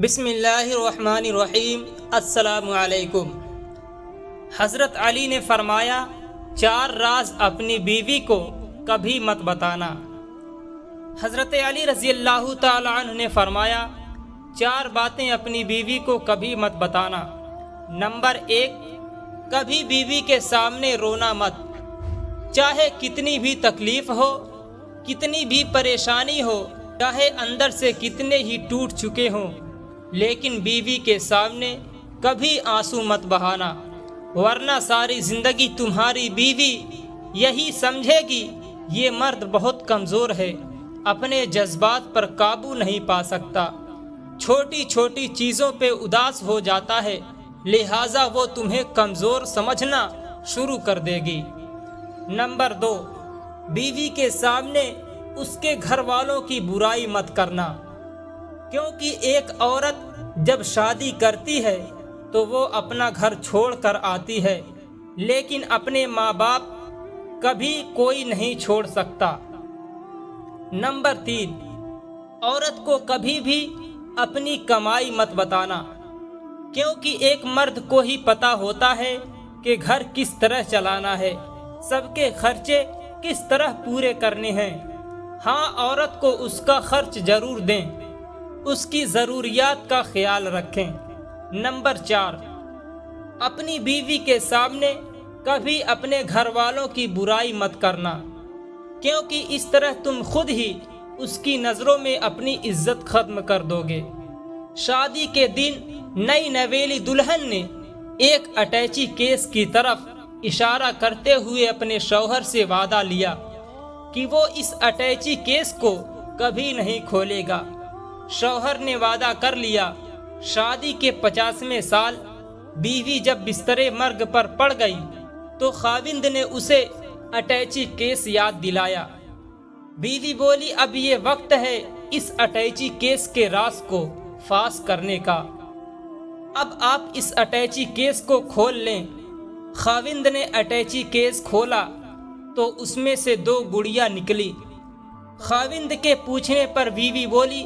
بسم اللہ الرحمن الرحیم۔ السلام علیکم۔ حضرت علی نے فرمایا، 4 راز اپنی بیوی کو کبھی مت بتانا۔ حضرت علی رضی اللہ تعالی عنہ نے فرمایا، 4 باتیں اپنی بیوی کو کبھی مت بتانا۔ نمبر 1، کبھی بیوی کے سامنے رونا مت۔ چاہے کتنی بھی تکلیف ہو، کتنی بھی پریشانی ہو، چاہے اندر سے کتنے ہی ٹوٹ چکے ہوں، لیکن بیوی کے سامنے کبھی آنسو مت بہانا، ورنہ ساری زندگی تمہاری بیوی یہی سمجھے گی یہ مرد بہت کمزور ہے، اپنے جذبات پر قابو نہیں پا سکتا، چھوٹی چھوٹی چیزوں پہ اداس ہو جاتا ہے، لہٰذا وہ تمہیں کمزور سمجھنا شروع کر دے گی۔ نمبر 2، بیوی کے سامنے اس کے گھر والوں کی برائی مت کرنا، کیونکہ ایک عورت جب شادی کرتی ہے تو وہ اپنا گھر چھوڑ کر آتی ہے، لیکن اپنے ماں باپ کبھی کوئی نہیں چھوڑ سکتا۔ نمبر 3، عورت کو کبھی بھی اپنی کمائی مت بتانا، کیونکہ ایک مرد کو ہی پتہ ہوتا ہے کہ گھر کس طرح چلانا ہے، سب کے خرچے کس طرح پورے کرنے ہیں۔ ہاں، عورت کو اس کا خرچ ضرور دیں، اس کی ضروریات کا خیال رکھیں۔ نمبر 4، اپنی بیوی کے سامنے کبھی اپنے گھر والوں کی برائی مت کرنا، کیونکہ اس طرح تم خود ہی اس کی نظروں میں اپنی عزت ختم کر دو گے۔ شادی کے دن نئی نویلی دلہن نے ایک اٹیچی کیس کی طرف اشارہ کرتے ہوئے اپنے شوہر سے وعدہ لیا کہ وہ اس اٹیچی کیس کو کبھی نہیں کھولے گا۔ شوہر نے وعدہ کر لیا۔ شادی کے 50ویں سال بیوی جب بستر مرگ پر پڑ گئی تو خاوند نے اسے اٹیچی کیس یاد دلایا۔ بیوی بولی، اب یہ وقت ہے اس اٹیچی کیس کے راز کو فاش کرنے کا، اب آپ اس اٹیچی کیس کو کھول لیں۔ خاوند نے اٹیچی کیس کھولا تو اس میں سے 2 گڑیاں نکلی۔ خاوند کے پوچھنے پر بیوی بولی،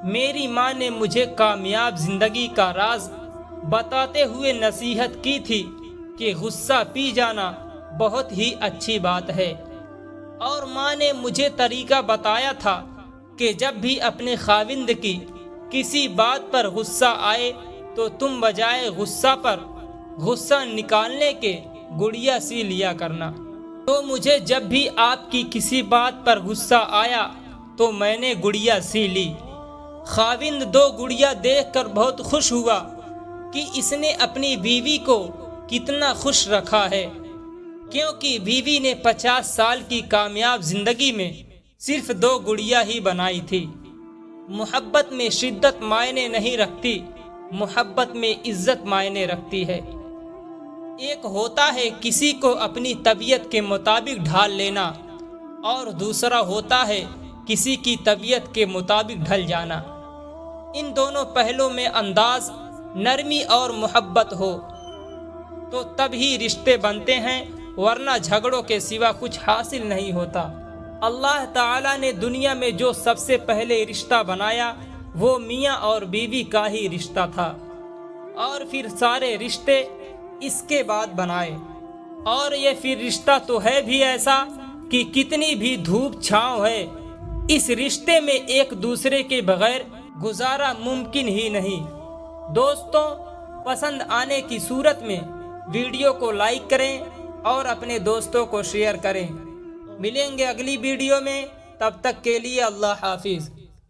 میری ماں نے مجھے کامیاب زندگی کا راز بتاتے ہوئے نصیحت کی تھی کہ غصہ پی جانا بہت ہی اچھی بات ہے، اور ماں نے مجھے طریقہ بتایا تھا کہ جب بھی اپنے خاوند کی کسی بات پر غصہ آئے تو تم بجائے غصہ نکالنے کے گڑیا سی لیا کرنا۔ تو مجھے جب بھی آپ کی کسی بات پر غصہ آیا تو میں نے گڑیا سی لی۔ خاوند 2 گڑیا دیکھ کر بہت خوش ہوا کہ اس نے اپنی بیوی کو کتنا خوش رکھا ہے، کیونکہ بیوی نے 50 سال کی کامیاب زندگی میں صرف 2 گڑیا ہی بنائی تھی۔ محبت میں شدت معنی نہیں رکھتی، محبت میں عزت معنی رکھتی ہے۔ ایک ہوتا ہے کسی کو اپنی طبیعت کے مطابق ڈھال لینا، اور دوسرا ہوتا ہے کسی کی طبیعت کے مطابق ڈھل جانا۔ ان دونوں پہلوں میں انداز، نرمی اور محبت ہو تو تب ہی رشتے بنتے ہیں، ورنہ جھگڑوں کے سوا کچھ حاصل نہیں ہوتا۔ اللہ تعالیٰ نے دنیا میں جو سب سے پہلے رشتہ بنایا وہ میاں اور بیوی کا ہی رشتہ تھا، اور پھر سارے رشتے اس کے بعد بنائے، اور یہ پھر رشتہ تو ہے بھی ایسا کہ کتنی بھی دھوپ چھاؤں ہے، اس رشتے میں ایک دوسرے کے بغیر گزارا ممکن ہی نہیں۔ دوستوں، پسند آنے کی صورت میں ویڈیو کو لائک کریں اور اپنے دوستوں کو شیئر کریں۔ ملیں گے اگلی ویڈیو میں، تب تک کے لیے اللہ حافظ۔